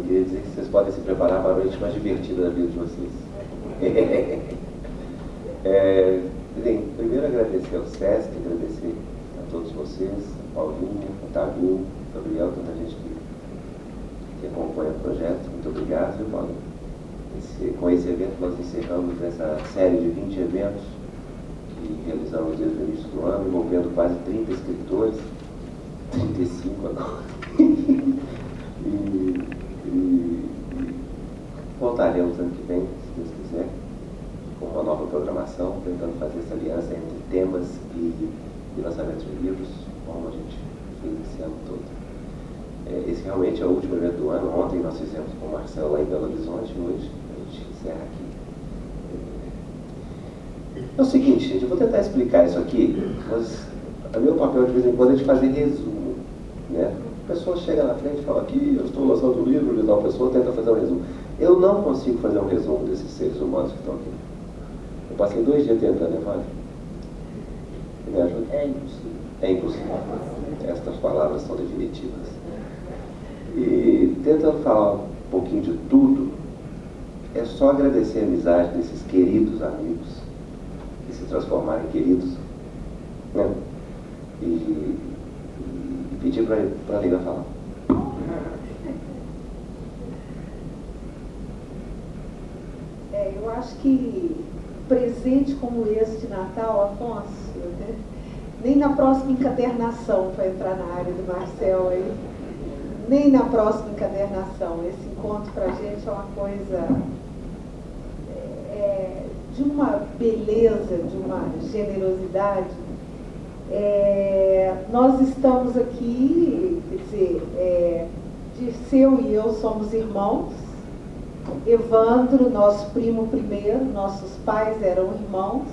queria dizer que vocês podem se preparar para a noite mais divertida da vida de vocês. Bem, primeiro agradecer ao SESC, agradecer a todos vocês, a Paulinha, a Tavinho, a Gabriel, tanta gente que acompanha o projeto. Muito obrigado, viu, Paulo? Com esse evento nós encerramos essa série de 20 eventos que realizamos desde o início do ano, envolvendo quase 30 escritores, 35 agora. e voltaremos ano que vem, se Deus quiser, com uma nova programação, tentando fazer essa aliança entre temas e lançamentos de livros, como a gente fez esse ano todo. Esse realmente é o último evento do ano. Ontem nós fizemos com o Marcelo lá em Belo Horizonte, hoje a gente encerra aqui. É o seguinte, gente, eu vou tentar explicar isso aqui, mas o meu papel de vez em quando é de fazer resumo, né? A pessoa chega na frente e fala: aqui eu estou lançando um livro, e tal pessoa tenta fazer um resumo. Eu não consigo fazer um resumo desses seres humanos que estão aqui. Eu passei 2 dias tentando, Evandro. Me ajuda? É impossível. É impossível. Estas palavras são definitivas. E tentando falar um pouquinho de tudo, é só agradecer a amizade desses queridos amigos que se transformaram em queridos, né? E pedir para a Leila falar. Eu acho que presente como esse de Natal, Afonso, né? Nem na próxima encadernação para entrar na área do Marcel aí, nem na próxima encadernação. Esse encontro para a gente é uma coisa de uma beleza, de uma generosidade. Nós estamos aqui, quer dizer, Dirceu e eu somos irmãos. Evandro, nosso primo primeiro, nossos pais eram irmãos,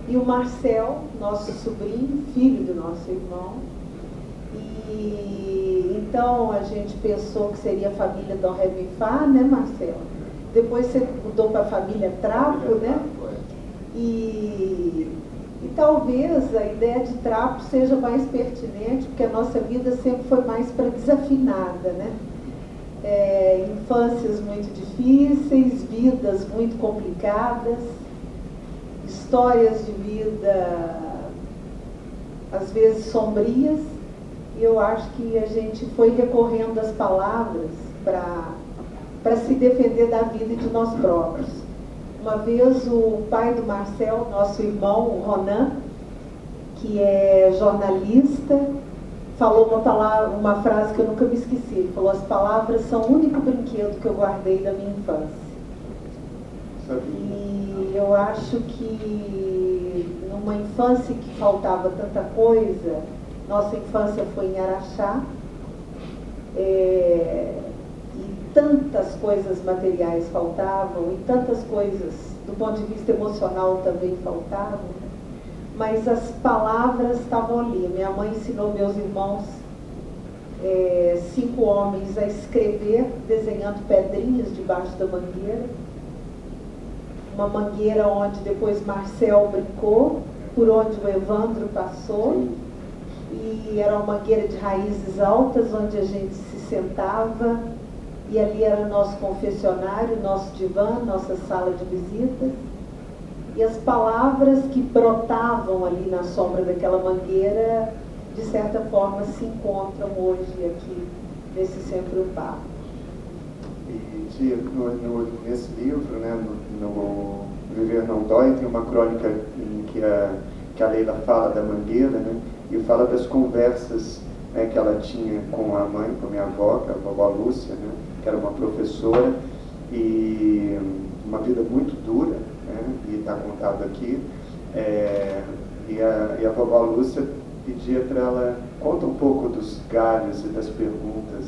e o Marcel, nosso sobrinho, filho do nosso irmão. E então a gente pensou que seria a família do Ré Mi Fá, né, Marcel? Depois você mudou para a família Trapo, né? E talvez a ideia de Trapo seja mais pertinente, porque a nossa vida sempre foi mais para desafinada, né? Infâncias muito difíceis, vidas muito complicadas, histórias de vida às vezes sombrias, e eu acho que a gente foi recorrendo às palavras para se defender da vida e de nós próprios. Uma vez o pai do Marcel, nosso irmão, o Ronan, que é jornalista, falou uma frase que eu nunca me esqueci. Ele falou: as palavras são o único brinquedo que eu guardei da minha infância. E eu acho que numa infância que faltava tanta coisa, nossa infância foi em Araxá, e tantas coisas materiais faltavam, e tantas coisas do ponto de vista emocional também faltavam. Mas as palavras estavam ali. Minha mãe ensinou meus irmãos, 5 homens, a escrever desenhando pedrinhas debaixo da mangueira. Uma mangueira onde depois Marcel brincou, por onde o Evandro passou. E era uma mangueira de raízes altas, onde a gente se sentava. E ali era nosso confessionário, nosso divã, nossa sala de visitas. E as palavras que brotavam ali na sombra daquela mangueira, de certa forma, se encontram hoje aqui, nesse Sempre um Papo. E, tia, nesse livro, né, no Viver Não Dói, tem uma crônica em que a Leila fala da mangueira, né, e fala das conversas, né, que ela tinha com a mãe, com a minha avó, que é a vovó Lúcia, né, que era uma professora, e uma vida muito dura, né, e está contado aqui, e a vovó Lúcia pedia para ela: conta um pouco dos galhos e das perguntas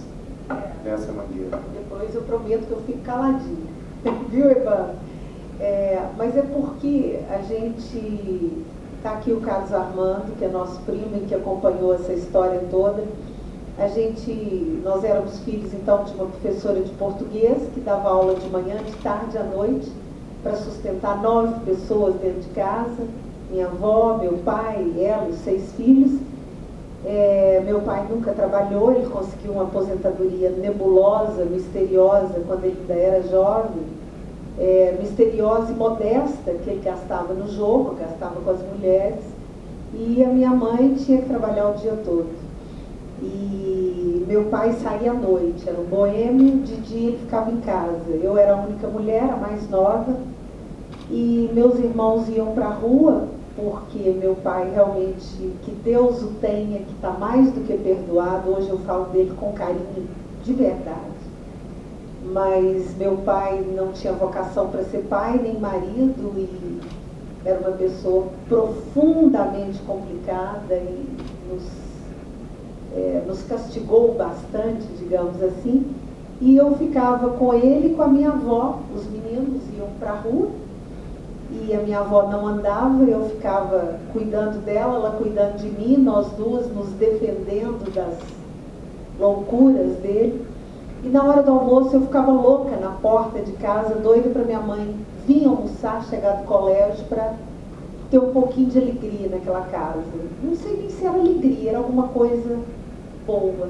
nessa mangueira. Depois eu prometo que eu fico caladinha, viu, Evandro? Mas é porque a gente está aqui, o Carlos Armando, que é nosso primo e que acompanhou essa história toda. Nós éramos filhos então de uma professora de português que dava aula de manhã, de tarde à noite, para sustentar 9 pessoas dentro de casa, minha avó, meu pai, ela, os 6 filhos. Meu pai nunca trabalhou, ele conseguiu uma aposentadoria nebulosa, misteriosa, quando ele ainda era jovem, misteriosa e modesta, que ele gastava no jogo, gastava com as mulheres, e a minha mãe tinha que trabalhar o dia todo. E meu pai saía à noite, era um boêmio, de dia ele ficava em casa. Eu era a única mulher, a mais nova, e meus irmãos iam para a rua, porque meu pai realmente, que Deus o tenha, que está mais do que perdoado. Hoje eu falo dele com carinho, de verdade. Mas meu pai não tinha vocação para ser pai nem marido, e era uma pessoa profundamente complicada e nos castigou bastante, digamos assim. E eu ficava com ele e com a minha avó. Os meninos iam para a rua e a minha avó não andava, eu ficava cuidando dela, ela cuidando de mim, nós duas nos defendendo das loucuras dele. E na hora do almoço eu ficava louca na porta de casa, doida para minha mãe vir almoçar, chegar do colégio, para ter um pouquinho de alegria naquela casa. Não sei nem se era alegria, era alguma coisa boa.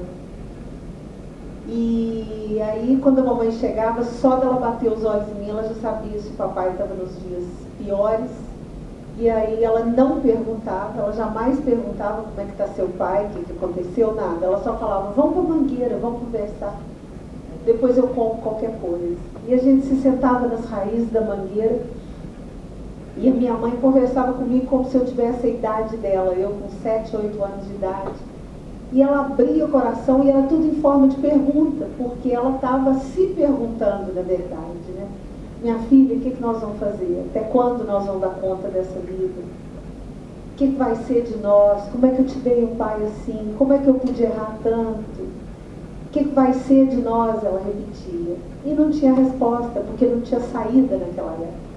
E aí, quando a mamãe chegava, só dela bater os olhos em mim, ela já sabia se o papai estava nos dias piores. E aí ela não perguntava, ela jamais perguntava como é que está seu pai, o que aconteceu, nada. Ela só falava, vamos para a mangueira, vamos conversar. Depois eu como qualquer coisa. E a gente se sentava nas raízes da mangueira e a minha mãe conversava comigo como se eu tivesse a idade dela, eu com 7, 8 anos de idade. E ela abria o coração e era tudo em forma de pergunta, porque ela estava se perguntando, na verdade, né? Minha filha, o que nós vamos fazer? Até quando nós vamos dar conta dessa vida? O que vai ser de nós? Como é que eu te dei um pai assim? Como é que eu pude errar tanto? O que vai ser de nós? Ela repetia. E não tinha resposta, porque não tinha saída naquela época.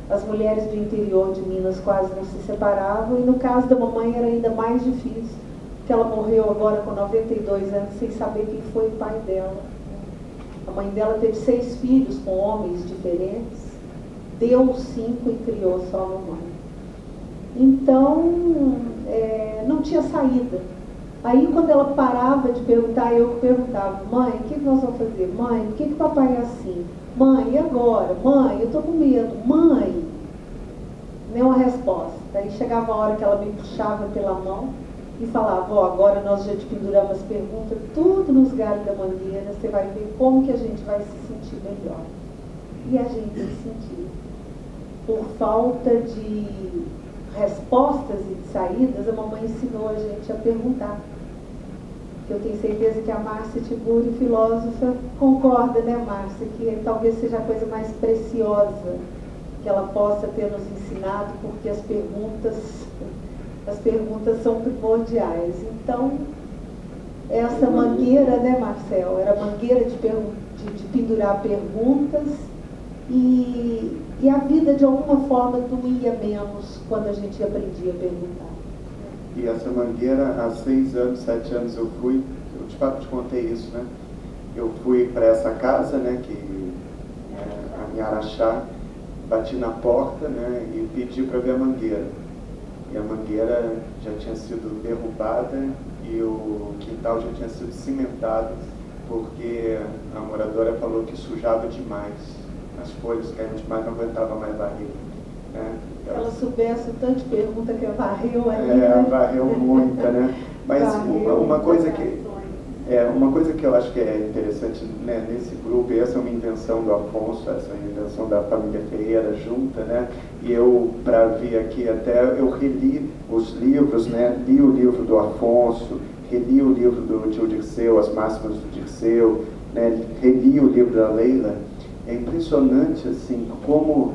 As mulheres do interior de Minas quase não se separavam, e no caso da mamãe era ainda mais difícil, porque ela morreu agora com 92 anos, sem saber quem foi o pai dela. A mãe dela teve 6 filhos com homens diferentes, deu 5 e criou só a mamãe. Então, não tinha saída. Aí, quando ela parava de perguntar, eu perguntava, mãe, o que nós vamos fazer? Mãe, por que papai é assim? Mãe, e agora? Mãe, eu estou com medo. Mãe, nenhuma resposta. Aí chegava a hora que ela me puxava pela mão e falava, ó, agora nós já te penduramos as perguntas, tudo nos galhos da mangueira, você vai ver como que a gente vai se sentir melhor. E a gente se sentia. Por falta de respostas e de saídas, a mamãe ensinou a gente a perguntar. Eu tenho certeza que a Márcia Tiburi, filósofa, concorda, né, Márcia, que talvez seja a coisa mais preciosa que ela possa ter nos ensinado, porque as perguntas são primordiais. Então, essa mangueira, né, Marcel, era mangueira de pendurar perguntas, e a vida de alguma forma doía menos quando a gente aprendia a perguntar. E essa mangueira, há 6 anos, 7 anos eu de fato te contei isso, né? Eu fui para essa casa, né, que a minha Araxá, bati na porta, né, e pedi para ver a mangueira. E a mangueira já tinha sido derrubada e o quintal já tinha sido cimentado, porque a moradora falou que sujava demais. As folhas caíam demais, não aguentava mais varrer. Né? Se ela soubesse o tanto de pergunta que varreu ali, né? Varreu muita, né? Mas uma coisa que eu acho que é interessante, né, nesse grupo, e essa é uma invenção do Afonso, essa é uma invenção da família Ferreira junta, né? E eu, para vir aqui até, eu reli os livros, né? Li o livro do Afonso, reli o livro do tio Dirceu, As Máximas do Dirceu, né? Reli o livro da Leila. É impressionante, assim, como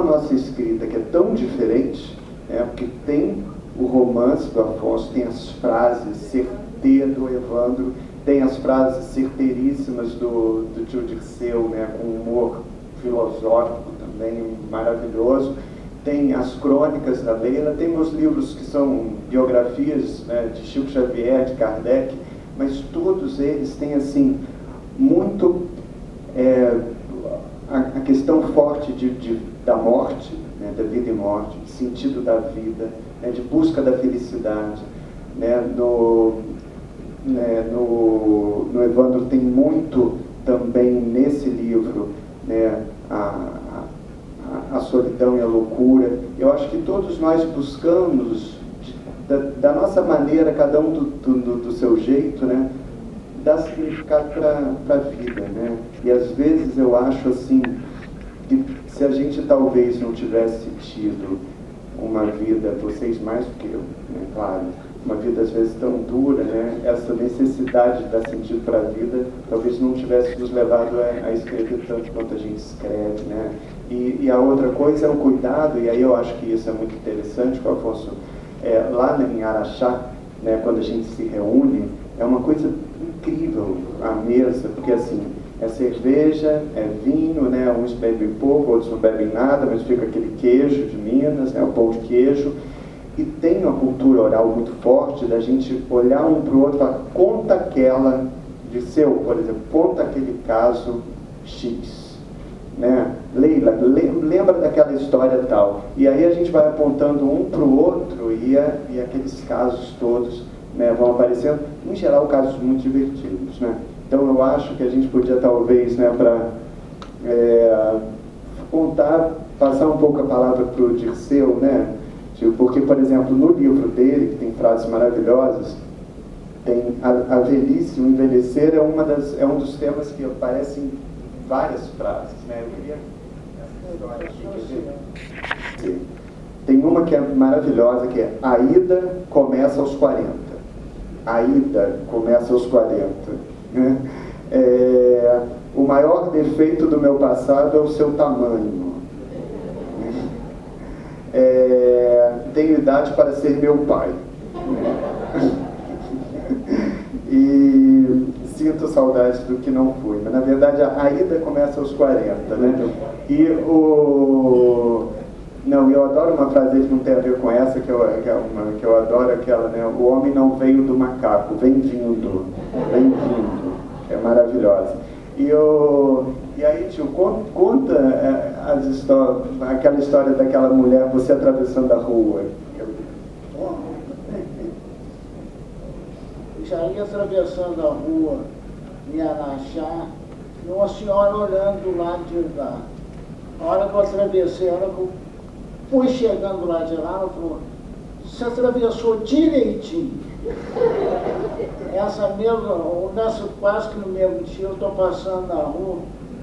a nossa escrita, que é tão diferente, né, porque tem o romance do Afonso, tem as frases certeiras do Evandro, tem as frases certeiríssimas do tio Dirceu, né, com humor filosófico também maravilhoso, tem as crônicas da Leila, tem meus livros que são biografias, né, de Chico Xavier, de Kardec, mas todos eles têm, assim, muito a questão forte da morte, né, da vida e morte, de sentido da vida, né, de busca da felicidade. né? No Evandro tem muito também nesse livro, né? A solidão e a loucura. Eu acho que todos nós buscamos, da nossa maneira, cada um do seu jeito, né? Dar significado para a vida, né? E às vezes eu acho assim, que se a gente talvez não tivesse tido uma vida, vocês mais do que eu, né? Claro, uma vida às vezes tão dura, né? Essa necessidade de dar sentido para a vida talvez não tivesse nos levado a escrever tanto quanto a gente escreve, né? E a outra coisa é o cuidado, e aí eu acho que isso é muito interessante, que o Afonso, lá em Araxá, né, quando a gente se reúne, é uma coisa incrível a mesa, porque assim, é cerveja, é vinho, né, uns bebem pouco, outros não bebem nada, mas fica aquele queijo de Minas, né, o pão de queijo, e tem uma cultura oral muito forte da gente olhar um para o outro e falar, conta aquela de seu, por exemplo, conta aquele caso X. Né? Leila, lembra daquela história tal, e aí a gente vai apontando um para o outro e aqueles casos todos, né, vão aparecendo, em geral casos muito divertidos, né? Então eu acho que a gente podia talvez, né, para passar um pouco a palavra para o Dirceu, né? Porque, por exemplo, no livro dele, que tem frases maravilhosas, tem a velhice, o envelhecer é um dos temas que aparecem várias frases, né? Eu queria essa história aqui, quer ver? Tem uma que é maravilhosa, que é: a ida começa aos 40. A ida começa aos 40. Né? O maior defeito do meu passado é o seu tamanho. Tenho idade para ser meu pai. E sinto saudades do que não fui, mas na verdade a ida começa aos 40, né? Não, eu adoro uma frase que não tem a ver com essa, que eu adoro, aquela, né? O homem não veio do macaco, vem vindo, é maravilhosa. E aí, tio, conta aquela história daquela mulher, você atravessando a rua. Já ia atravessando a rua em Araxá, e uma senhora olhando do lado de lá. A hora que eu atravessei, a hora que eu fui chegando do lado de lá, ela falou: você atravessou direitinho. Nessa quase que no mesmo dia, eu estou passando na rua,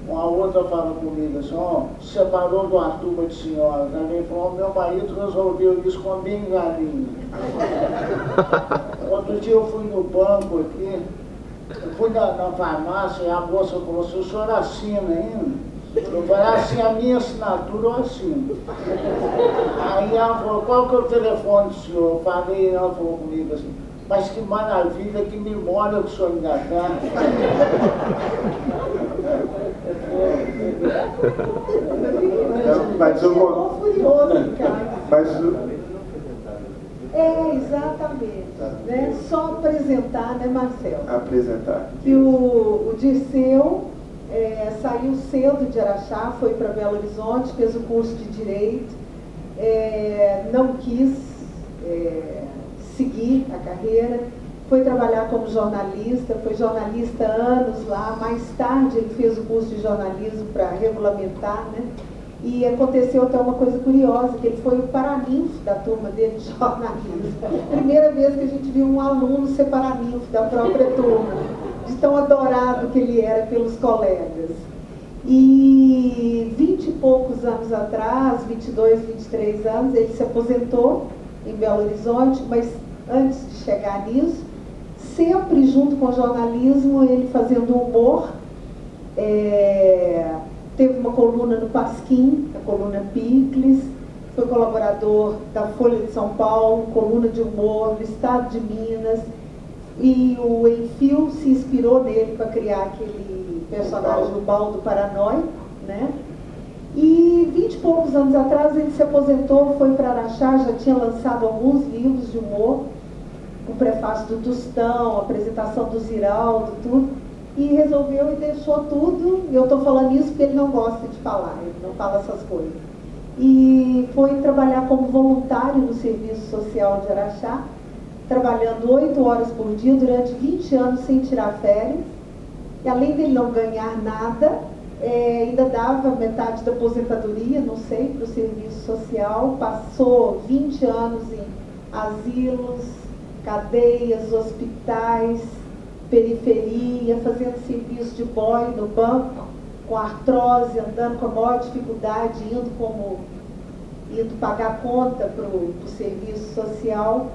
uma outra fala comigo assim: ó, separou de uma turma de senhoras. Ela falou: meu marido resolveu isso com a bengalinha. Outro dia eu fui no banco aqui, eu fui na farmácia e a moça falou assim: o senhor assina ainda? Eu falei: assim, a minha assinatura eu assino. Aí ela falou: qual que é o telefone do senhor? Eu falei, ela falou comigo assim: mas que maravilha, que memória que o senhor ainda está. Exatamente. Né? Só apresentar, né, Marcelo? Apresentar. Que o Dirceu saiu cedo de Araxá, foi para Belo Horizonte, fez o curso de Direito, não quis seguir a carreira, foi trabalhar como jornalista, foi jornalista anos lá, mais tarde ele fez o curso de jornalismo para regulamentar, né? E aconteceu até uma coisa curiosa, que ele foi o paraninfo da turma dele de jornalismo. Primeira vez que a gente viu um aluno ser paraninfo da própria turma, de tão adorado que ele era pelos colegas. E 20 e poucos anos atrás, 22, 23 anos, ele se aposentou em Belo Horizonte, mas antes de chegar nisso, sempre junto com o jornalismo, ele fazendo humor. Teve uma coluna no Pasquim, a coluna Picles, foi colaborador da Folha de São Paulo, coluna de humor do Estado de Minas, e o Enfio se inspirou nele para criar aquele personagem do Baldo Paranoico, né? E 20 e poucos anos atrás ele se aposentou, foi para Araxá, já tinha lançado alguns livros de humor, o prefácio do Tostão, a apresentação do Ziraldo, tudo. E resolveu e deixou tudo. Eu estou falando isso porque ele não gosta de falar, ele não fala essas coisas. E foi trabalhar como voluntário no Serviço Social de Araxá, trabalhando 8 horas por dia durante 20 anos sem tirar férias. E além dele não ganhar nada, ainda dava metade da aposentadoria, não sei, para o serviço social. Passou 20 anos em asilos, cadeias, hospitais, periferia, fazendo serviço de boy no banco, com artrose, andando com a maior dificuldade, indo pagar conta para o serviço social.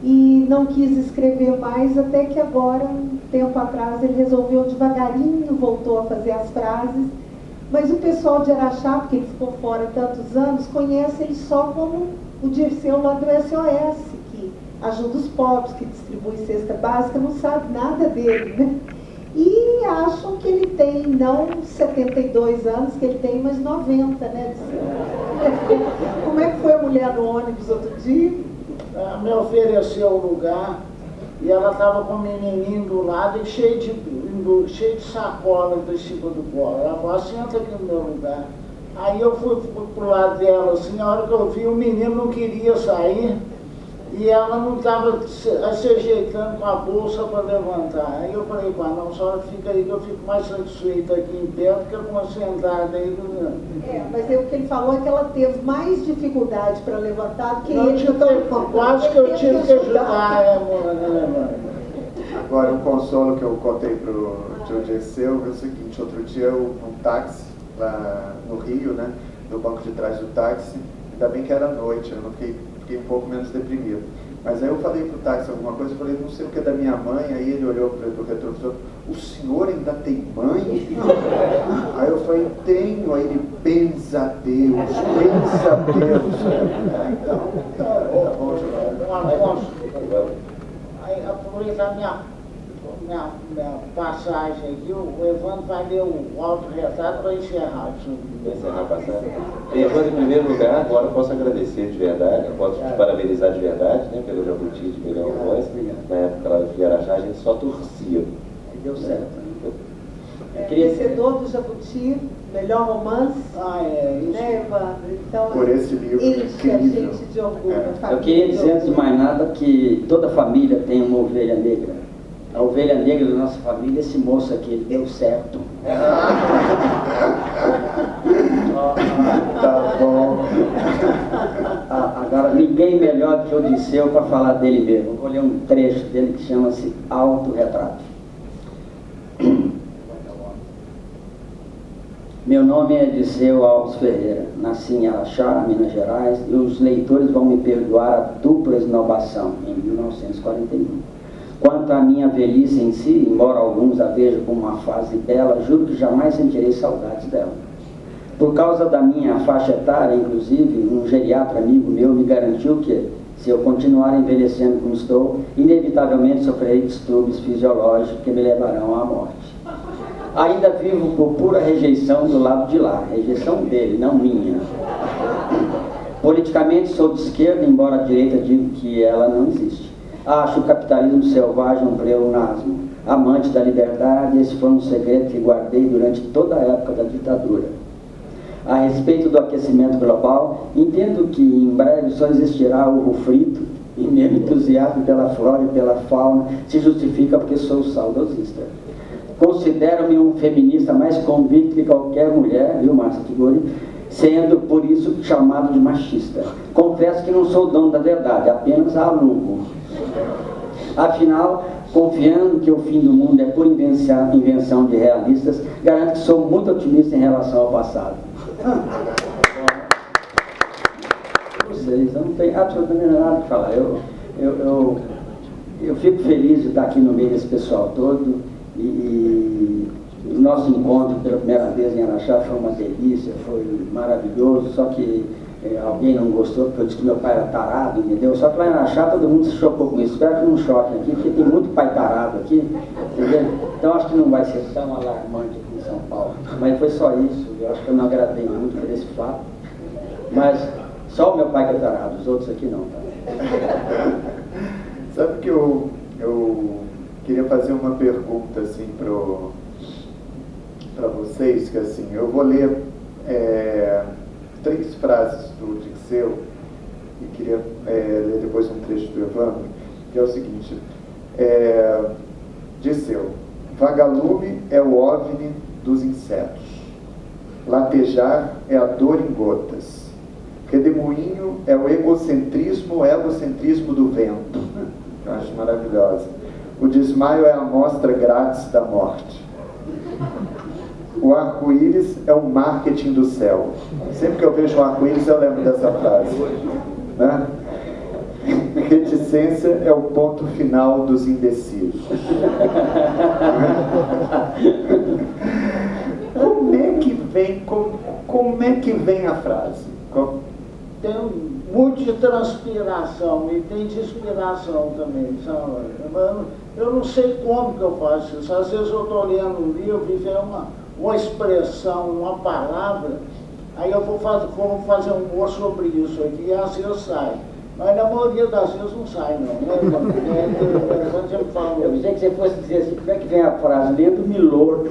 E não quis escrever mais, até que agora, um tempo atrás, ele resolveu devagarinho, voltou a fazer as frases. Mas o pessoal de Araxá, porque ele ficou fora tantos anos, conhece ele só como o Dirceu lá do SOS, que ajuda os pobres, que distribui cesta básica, não sabe nada dele, né? E acham que ele tem, não 72 anos, que ele tem, mas 90, né? Como é que foi a mulher no ônibus outro dia? Me ofereceu o lugar e ela estava com o menininho do lado e cheio de sacola em cima do colo. Ela falou, senta aqui no meu lugar. Aí eu fui pro lado dela, assim, na hora que eu vi, o menino não queria sair e ela não estava se ajeitando com a bolsa para levantar. Aí eu falei, não, a senhora fica aí que eu fico mais satisfeita aqui em pé do que com a sentada aí do... Mas o que ele falou é que ela teve mais dificuldade para levantar do que não, ele. Quase que eu tive que ajudar, Agora, um consolo que eu contei para o tio Dirceu é o seguinte: outro dia eu um táxi lá no Rio, né, no banco de trás do táxi, ainda bem que era noite, eu não fiquei um pouco menos deprimido. Mas aí eu falei pro táxi alguma coisa, eu falei, não sei o que é da minha mãe, aí ele olhou pro retrovisor, o senhor ainda tem mãe? Aí eu falei, tenho, aí ele, benza a Deus. Aí aproveitar minha passagem aqui, o Evandro vai ler o autorretrato para encerrar. Para encerrar a passagem. Evandro, em primeiro lugar, agora eu posso agradecer de verdade, eu posso te parabenizar de verdade, né, pelo Jabuti de Melhor Voz. Na época lá de Araxá, a gente só torcia. E deu certo. Vencedor do Jabuti, melhor romance, isso. né, Evandro? Então, por esse livro enche a incrível. gente de orgulho. Eu queria dizer, antes de mais nada, que toda família tem uma ovelha negra. A ovelha negra da nossa família é esse moço aqui, ele deu certo. Tá bom. Agora, ninguém melhor do que o Dirceu para falar dele mesmo. Eu vou ler um trecho dele que chama-se Autorretrato. Meu nome é Dirceu Alves Ferreira, nasci em Araxá, Minas Gerais, e os leitores vão me perdoar a dupla esnobação, em 1941. Quanto à minha velhice em si, embora alguns a vejam como uma fase bela, juro que jamais sentirei saudades dela. Por causa da minha faixa etária, inclusive, um geriatra amigo meu me garantiu que, se eu continuar envelhecendo como estou, inevitavelmente sofrerei distúrbios fisiológicos que me levarão à morte. Ainda vivo por pura rejeição do lado de lá, rejeição dele, não minha. Politicamente sou de esquerda, embora a direita diga que ela não existe. Acho o capitalismo selvagem um pleonasmo. Amante da liberdade, esse foi um segredo que guardei durante toda a época da ditadura. A respeito do aquecimento global, entendo que em breve só existirá ovo frito e meu entusiasmo pela flora e pela fauna se justifica porque sou saudosista. Considero-me um feminista mais convicto que qualquer mulher, viu, Márcia Figuri, sendo por isso chamado de machista. Confesso que não sou dono da verdade, apenas aluno. Afinal, confiando que o fim do mundo é por invenção de realistas, garanto que sou muito otimista em relação ao passado. Vocês, eu não tenho absolutamente nada para falar. Eu fico feliz de estar aqui no meio desse pessoal todo. E o nosso encontro pela primeira vez em Araxá foi uma delícia, foi maravilhoso, só que alguém não gostou porque eu disse que meu pai era tarado, entendeu? Só que lá em Araxá todo mundo se chocou com isso. Espero que não choque aqui, porque tem muito pai tarado aqui, entendeu? Então acho que não vai ser tão alarmante aqui em São Paulo. Mas foi só isso, eu acho que eu não agradei muito por esse fato. Mas só o meu pai que é tarado, os outros aqui não, tá? Sabe que eu queria fazer uma pergunta assim para vocês, que assim, eu vou ler 3 frases do Dirceu e queria ler depois um trecho do Evandro. que é o seguinte, Dirceu: vagalume é o OVNI dos insetos, latejar é a dor em gotas, redemoinho é o egocentrismo do vento. Eu acho maravilhosa. O desmaio é a amostra grátis da morte. O arco-íris é o marketing do céu. Sempre que eu vejo um arco-íris eu lembro dessa frase, né? Reticência é o ponto final dos indecisos. Como é que vem a frase? Tem muito de transpiração e tem de inspiração também, sabe? Eu não sei como que eu faço isso. Às vezes eu estou lendo um livro e vem uma expressão, uma palavra, aí eu vou fazer um humor sobre isso aqui e às vezes sai. Mas na maioria das vezes não sai, não. Eu pensei que você fosse dizer assim, como é que vem a frase? Lendo Milor.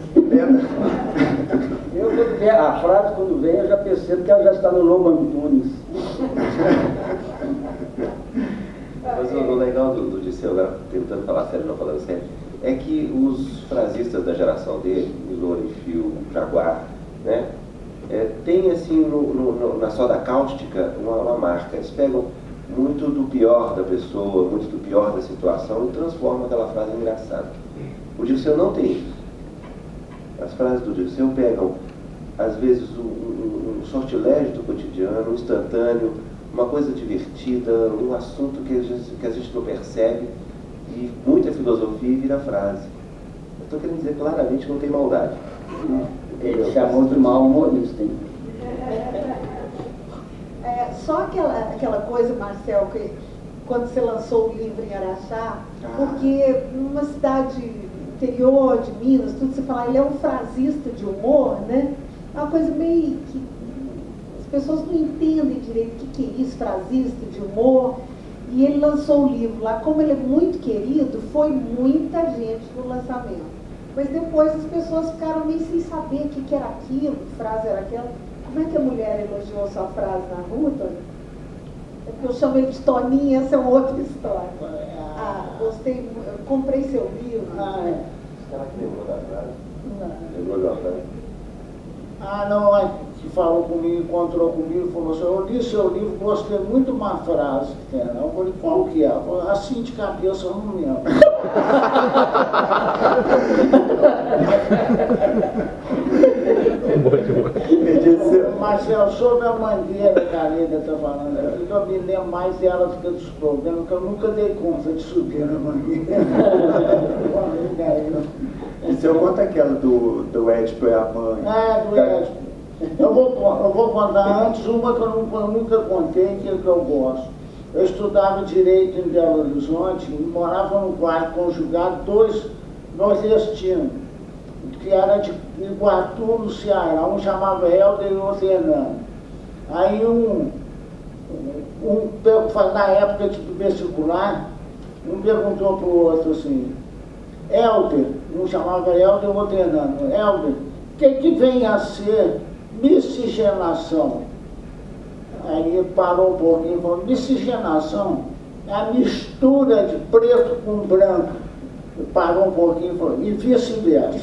A frase, quando vem, eu já percebo que ela já está no Lobo Antunes. Mas o legal do Dirceu, agora tentando falar sério, não falando sério, é que os frasistas da geração dele, Milor, Enfio, Jaguar, né, tem assim, na soda cáustica, uma marca. Eles pegam muito do pior da pessoa, muito do pior da situação e transformam aquela frase em engraçada. O Dirceu não tem isso. As frases do Dirceu pegam, às vezes, um sortilégio do cotidiano, um instantâneo, uma coisa divertida, um assunto que a gente não percebe, e muita filosofia e vira frase. Eu estou querendo dizer claramente que não tem maldade. Ele chamou de mau humorista, hein? Só aquela coisa, Marcel, que quando você lançou o livro em Araxá, porque numa cidade interior de Minas, tudo você fala, ele é um frasista de humor, né? É uma coisa meio que as pessoas não entendem direito o que é isso, frasista de humor. E ele lançou o livro lá, como ele é muito querido, foi muita gente no lançamento. Mas depois as pessoas ficaram meio sem saber o que era aquilo, que frase era aquela. Como é que a mulher elogiou sua frase na rua, Tony? É porque eu chamo ele de Toninha, essa é uma outra história. Gostei, eu comprei seu livro. Será que lembrou da frase? Não. Lembrou da frase? Não, que falou comigo, encontrou comigo, falou assim, eu li seu livro, gostei muito de uma frase que tem. Eu falei, qual que é? Eu falei, assim de cabeça eu não lembro. Marcelo, sobre a mangueira que a Leda está falando aqui, eu me lembro mais dela do que dos problemas, que eu nunca dei conta de subir na mangueira. Você conta aquela do Édipo e a mãe? Do Édipo. Eu vou contar antes uma que eu nunca contei, que é que eu gosto. Eu estudava Direito em Belo Horizonte e morava num quarto conjugado, dois nordestinos, que era de Iguatu, no Ceará. Um chamava Helder e o outro Hernando. Aí na época do vestibular, um perguntou para o outro assim, Helder, um chamava Helder e o outro Hernando, Helder, o que vem a ser miscigenação? Aí ele parou um pouquinho e falou, miscigenação é a mistura de preto com branco. Ele parou um pouquinho e falou, e vice-versa.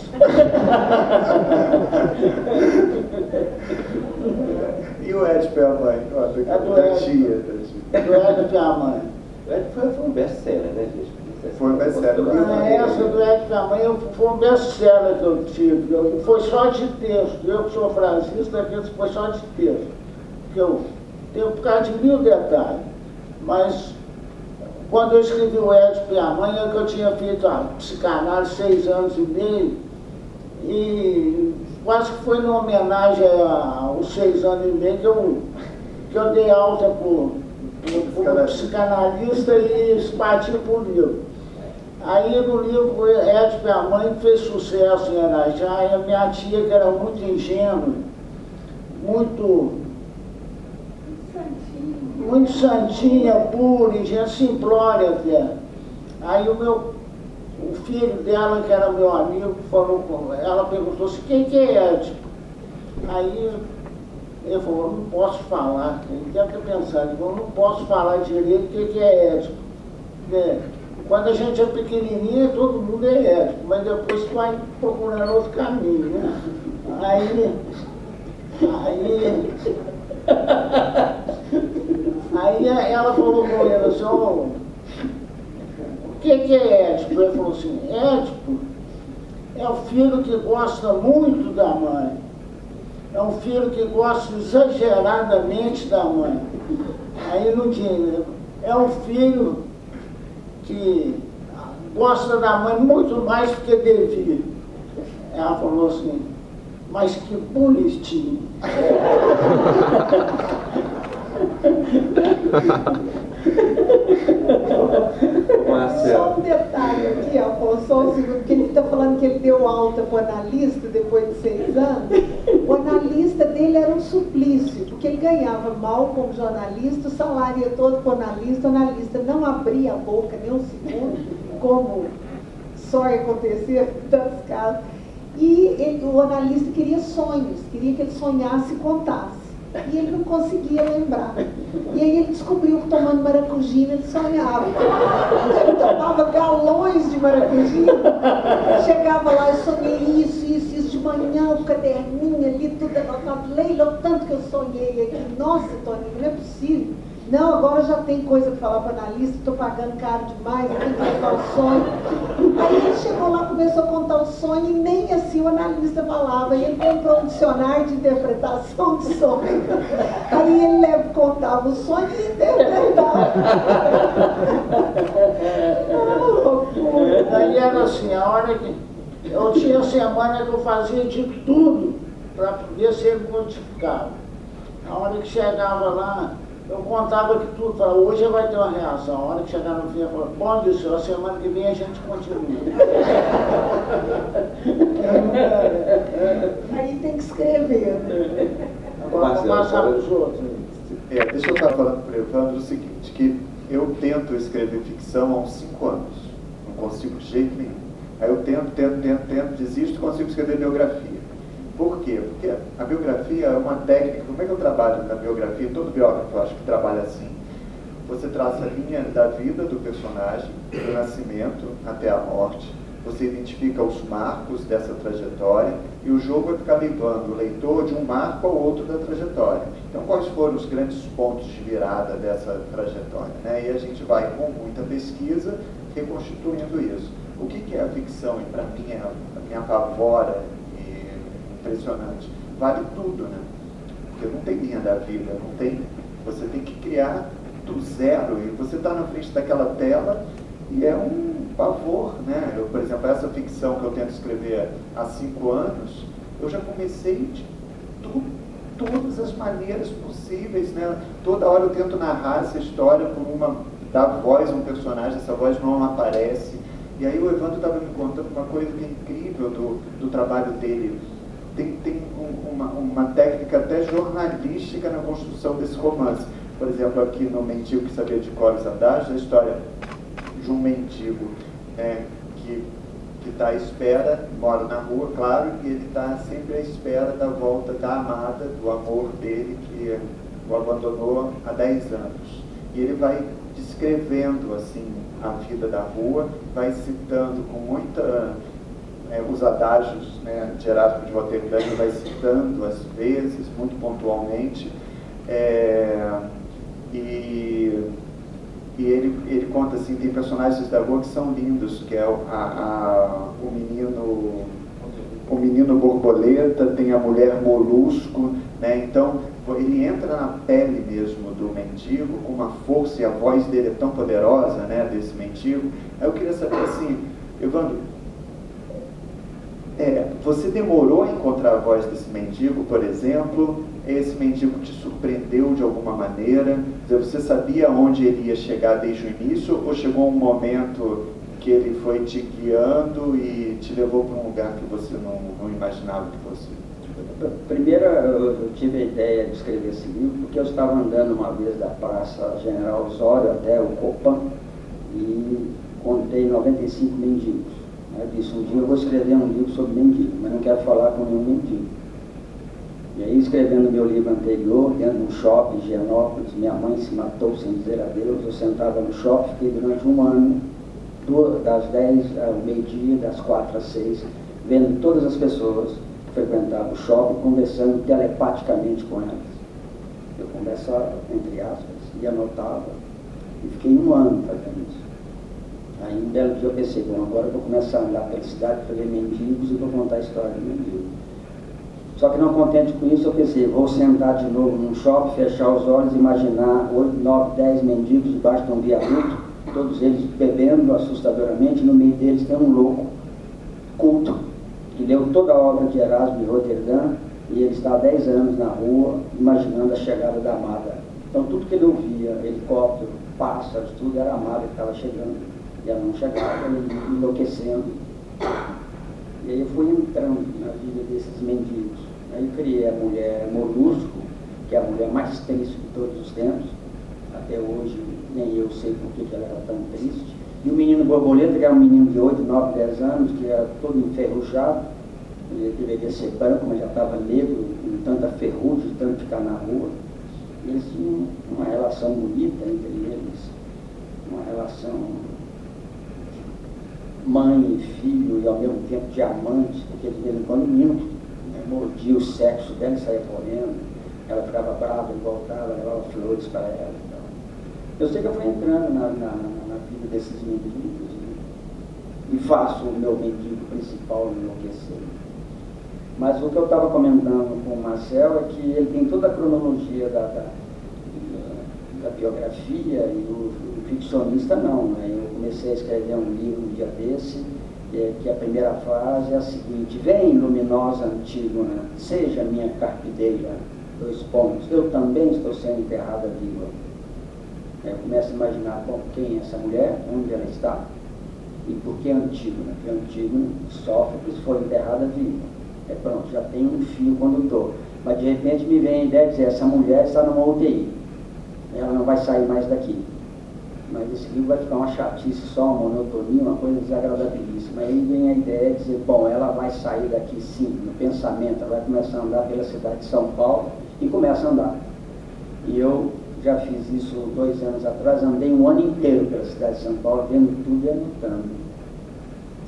E o Édipo e a mãe? Da tia. Do Édipo e a mãe. O Édipo foi um best-seller, né, gente? Foi um best-seller. Essa do Édipo e a mãe foi um best-seller que eu tive. Foi só de texto. Eu que sou frasista, aquilo foi só de texto. Porque eu tenho por causa de 1000 detalhes. Mas quando eu escrevi o Édipo e a mãe, é que eu tinha feito a psicanálise 6 anos e meio. E quase que foi em homenagem aos 6 anos e meio que eu dei alta por psicanalista e parti para o livro. Aí no livro Édipo e a mãe fez sucesso em Arajá, e a minha tia, que era muito ingênua, muito santinha, pura, ingênua, simplória até. Aí o filho dela, que era meu amigo, ela perguntou assim, quem que é Édipo? Aí ele falou, não posso falar. Ele deve ter pensado, ele falou, não posso falar direito o que é Édipo. quando a gente é pequenininho, todo mundo é Édipo, mas depois tu vai procurando outro caminho, né? Aí ela falou com ele assim, oh, o que é Édipo? Ele falou assim, Édipo é o filho que gosta muito da mãe. É um filho que gosta exageradamente da mãe. Aí não tinha. É um filho que gosta da mãe muito mais do que devia. Ela falou assim, mas que bonitinho. Só um detalhe aqui, Afonso, só um segundo, porque ele está falando que ele deu alta para o analista depois de 6 anos. O analista dele era um suplício, porque ele ganhava mal como jornalista, o salário ia todo para o analista não abria a boca nem um segundo, como só ia acontecer em tantos casos. E o analista queria sonhos, queria que ele sonhasse e contasse. E ele não conseguia lembrar. E aí ele descobriu que tomando maracujina ele sonhava. Ele tomava galões de maracujina. Chegava lá e sonhei isso de manhã, o caderninho ali, tudo anotado. Leila, o tanto que eu sonhei aqui. Nossa, Toninho, não é possível. Não, agora já tem coisa para falar para o analista, estou pagando caro demais, eu tenho que levar o sonho. Aí ele chegou lá, começou a contar o sonho e nem assim o analista falava. E ele comprou um dicionário de interpretação de sonho. Aí ele contava o sonho e interpretava. Loucura. Aí era assim, a hora que eu tinha semana que eu fazia de tudo para ver se ele modificava. A hora que chegava lá, eu contava que tudo, falava, hoje vai ter uma reação. A hora que chegar no fim, eu falava, bom Deus, a semana que vem a gente continua. Aí tem que escrever. Agora vou passar para os outros. Deixa eu estar falando para o Evandro o seguinte, que eu tento escrever ficção há uns 5 anos. Não consigo de jeito nenhum. Aí eu tento, desisto e consigo escrever biografia. Por quê? Porque a biografia é uma técnica. Como é que eu trabalho na biografia? Todo biógrafo eu acho que trabalha assim. Você traça a linha da vida do personagem, do nascimento até a morte. Você identifica os marcos dessa trajetória e o jogo vai ficar levando o leitor de um marco ao outro da trajetória. Então, quais foram os grandes pontos de virada dessa trajetória, né? E a gente vai, com muita pesquisa, reconstituindo isso. O que é a ficção? E para mim, me apavora e impressionante. Vale tudo, né? Porque não tem linha da vida, não tem. Você tem que criar do zero e você está na frente daquela tela e é um pavor, né? Eu, por exemplo, essa ficção que eu tento escrever há 5 anos, eu já comecei de todas as maneiras possíveis, né? Toda hora eu tento narrar essa história dar voz a um personagem, essa voz não aparece. E aí o Evandro estava me contando uma coisa que é incrível do trabalho dele. Tem uma técnica até jornalística na construção desse romance. Por exemplo, aqui no Mendigo que Sabia de Cor os Adágios, a história de um mendigo que está à espera, mora na rua, claro, e ele está sempre à espera da volta da amada, do amor dele, que o abandonou há 10 anos. E ele vai descrevendo assim a vida da rua, vai citando com muita... os adágios, né, de Erasmo de Roterdã, vai citando às vezes, muito pontualmente, e ele conta assim, tem personagens da rua que são lindos, que é o menino borboleta, tem a mulher molusco, né? Então ele entra na pele mesmo do mendigo com uma força, e a voz dele é tão poderosa, né, desse mendigo. Aí eu queria saber assim, Evandro, você demorou a encontrar a voz desse mendigo, por exemplo? Esse mendigo te surpreendeu de alguma maneira? Você sabia onde ele ia chegar desde o início? Ou chegou um momento que ele foi te guiando e te levou para um lugar que você não imaginava que fosse? Primeiro, eu tive a ideia de escrever esse livro porque eu estava andando uma vez da Praça General Osório até o Copan e contei 95 mendigos. Eu disse, um dia eu vou escrever um livro sobre mendigo, mas não quero falar com nenhum mendigo. E aí, escrevendo meu livro anterior, dentro de um shopping em Higienópolis, minha mãe se matou sem dizer adeus, eu sentava no shopping, fiquei durante 1 ano das 10 ao meio-dia, das 4 às 6, vendo todas as pessoas que frequentavam o shopping, conversando telepaticamente com elas. Eu conversava, entre aspas, e anotava, e fiquei um ano fazendo isso. Aí um belo dia eu pensei, bom, agora eu vou começar a andar pela cidade para ver mendigos e vou contar a história do mendigo. Só que não contente com isso, eu pensei, vou sentar de novo num shopping, fechar os olhos, imaginar 8, 9, 10 mendigos debaixo de um viaduto, todos eles bebendo assustadoramente, no meio deles tem um louco, culto, que leu toda a obra de Erasmo de Roterdã, e ele está há 10 anos na rua, imaginando a chegada da amada. Então tudo que ele ouvia, helicóptero, pássaros, tudo era a amada que estava chegando, e ela não chegava, ele enlouquecendo. E aí eu fui entrando na vida desses mendigos. Aí eu criei a mulher Molusco, que é a mulher mais triste de todos os tempos. Até hoje nem eu sei por que ela era tão triste. E o menino Borboleta, que era um menino de 8, 9, 10 anos, que era todo enferrujado. Ele deveria ser branco, mas já estava negro, com tanta ferrugem, de tanto ficar na rua. E eles tinham uma relação bonita entre eles, uma relação mãe e filho, e ao mesmo tempo de amante, porque de vez em quando o menino mordia o sexo dela e saía correndo, ela ficava brava e voltava, levava flores para ela. Então, eu sei que eu fui entrando na vida desses mendigos, e faço o meu mendigo principal enlouquecer. Mas o que eu estava comentando com o Marcel é que ele tem toda a cronologia da biografia, e o ficcionista não, né? Eu comecei a escrever um livro um dia desse, que a primeira frase é a seguinte: vem, luminosa Antígona, seja minha carpideira, 2 pontos, eu também estou sendo enterrada viva. Eu começo a imaginar, bom, quem é essa mulher, onde ela está, e por que Antígona? Porque Antígona sofre porque foi enterrada viva. Pronto, já tem um fio condutor. Mas de repente me vem a ideia de dizer, essa mulher está numa UTI, ela não vai sair mais daqui. Mas esse livro vai ficar uma chatice só, uma monotonia, uma coisa desagradabilíssima. Aí vem a ideia de dizer, bom, ela vai sair daqui sim, no pensamento, ela vai começar a andar pela cidade de São Paulo, e começa a andar. E eu já fiz isso 2 anos atrás, andei um ano inteiro pela cidade de São Paulo, vendo tudo e anotando.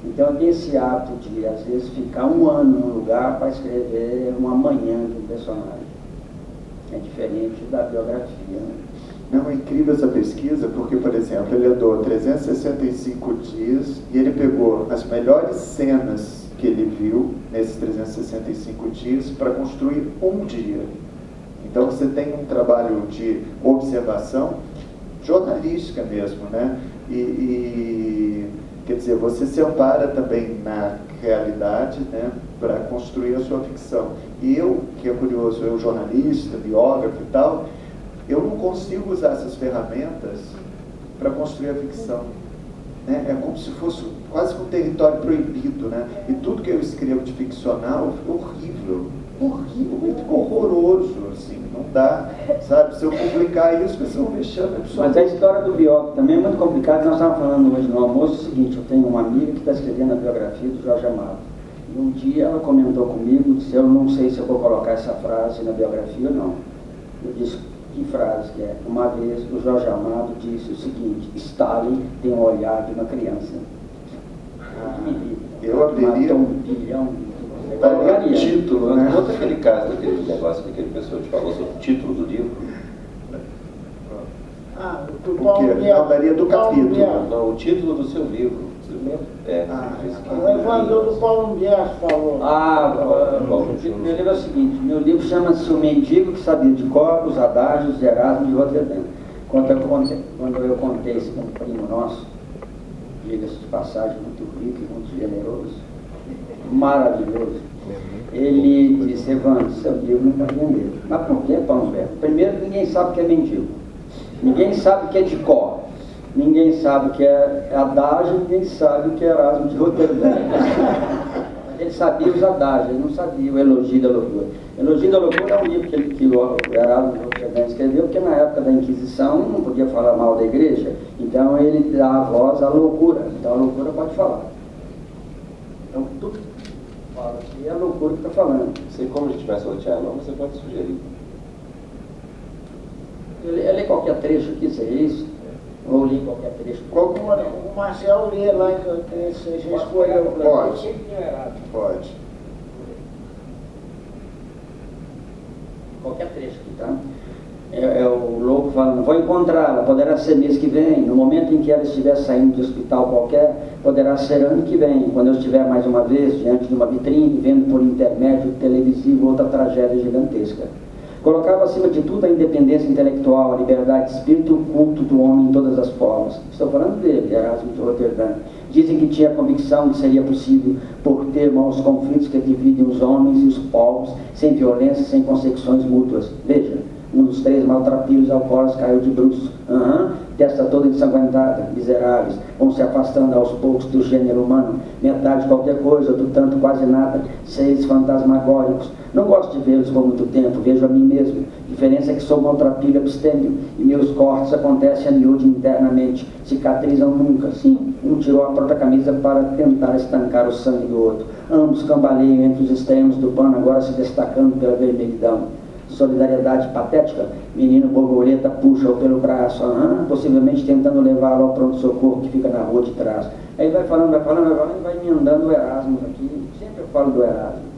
Então eu tenho esse hábito de, às vezes, ficar 1 ano num lugar para escrever uma manhã de um personagem. É diferente da biografia, né? Não, é incrível essa pesquisa, porque, por exemplo, ele andou 365 dias e ele pegou as melhores cenas que ele viu nesses 365 dias para construir um dia. Então você tem um trabalho de observação jornalística mesmo, né? Quer dizer, você se ampara também na realidade, né, para construir a sua ficção. E eu, que é curioso, eu jornalista, biógrafo e tal, eu não consigo usar essas ferramentas para construir a ficção. Né? É como se fosse quase um território proibido, né? E tudo que eu escrevo de ficcional é horrível, ficou horroroso, assim, não dá, sabe? Se eu publicar isso, vai ser um vexame absoluto. Mas a história do biógrafo também é muito complicada. Nós estávamos falando hoje no almoço o seguinte: eu tenho uma amiga que está escrevendo a biografia do Jorge Amado. E um dia ela comentou comigo, disse, eu não sei se eu vou colocar essa frase na biografia ou não. Eu disse, que frase que é? Uma vez o Jorge Amado disse o seguinte: Stalin tem o olhar de uma criança. Eu abriria um bilhão o título, né? Conta aquele caso daquele negócio que aquele pessoa te falou sobre o título do livro. Do Paulo Não, daria do capítulo. Não, o título do seu livro. O Evandro do Paulo Bias falou. Meu livro é o seguinte: meu livro chama-se O Mendigo que Sabia de Cor os Adágios de Erasmo de Roterdã. Quando eu contei isso com um primo nosso, diga-se de passagem, muito rico e muito generoso, maravilhoso, ele disse, Evandro, seu livro não vai vender. Mas por que, Paulo Humberto? Primeiro, ninguém sabe o que é mendigo, ninguém sabe o que é de cor, ninguém sabe o que é adágio, ninguém sabe o que é Erasmo de Roterdã. Ele sabia os adágios, ele não sabia o Elogio da Loucura. Elogio da Loucura é um livro que o Erasmo de Roterdã escreveu, porque na época da Inquisição não podia falar mal da igreja, então ele dá a voz à loucura, então a loucura pode falar. Então tudo fala que é a loucura que está falando. Sei como a gente vai sortear, não, você pode sugerir. Ele lê qualquer trecho que seja isso. Vou ler qualquer trecho. O Marcel lê lá que eu tenho, você já escolheu pra Pode. Pode. Qualquer trecho aqui, tá? É o louco falando, vou encontrá-la, poderá ser mês que vem, no momento em que ela estiver saindo de hospital qualquer, poderá ser ano que vem, quando eu estiver mais uma vez diante de uma vitrine, vendo por intermédio televisivo outra tragédia gigantesca. Colocava acima de tudo a independência intelectual, a liberdade de espírito e o culto do homem em todas as formas. Estou falando dele, Erasmo de Roterdã. Dizem que tinha a convicção que seria possível pôr termo aos conflitos que dividem os homens e os povos, sem violência, sem consecuções mútuas. Veja, um dos 3 maltrapilhos alcoólicos caiu de bruços. Testa toda ensanguentada, miseráveis, vão se afastando aos poucos do gênero humano, metade qualquer coisa, do tanto quase nada, seres fantasmagóricos. Não gosto de vê-los por muito tempo, vejo a mim mesmo. Diferença é que sou maltrapilho abstêmio, e meus cortes acontecem a miúde internamente, cicatrizam nunca. Sim, um tirou a própria camisa para tentar estancar o sangue do outro. Ambos cambaleiam entre os extremos do pano, agora se destacando pela vermelhidão. Solidariedade patética, menino borboleta puxa-o pelo braço, possivelmente tentando levá-lo ao pronto-socorro que fica na rua de trás. Aí vai falando, e vai emendando o Erasmo aqui. Sempre eu falo do Erasmo.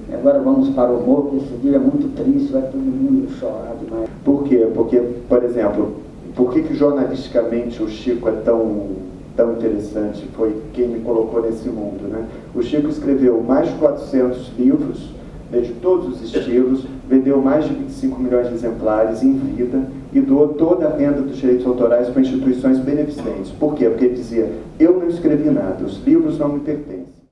E agora vamos para o humor, que esse dia é muito triste, vai todo mundo chorar demais. Por quê? Porque, por exemplo, por que jornalisticamente o Chico é tão interessante? Foi quem me colocou nesse mundo, né? O Chico escreveu mais de 400 livros, de todos os estilos, vendeu mais de 25 milhões de exemplares em vida e doou toda a renda dos direitos autorais para instituições beneficentes. Por quê? Porque ele dizia, eu não escrevi nada, os livros não me pertencem.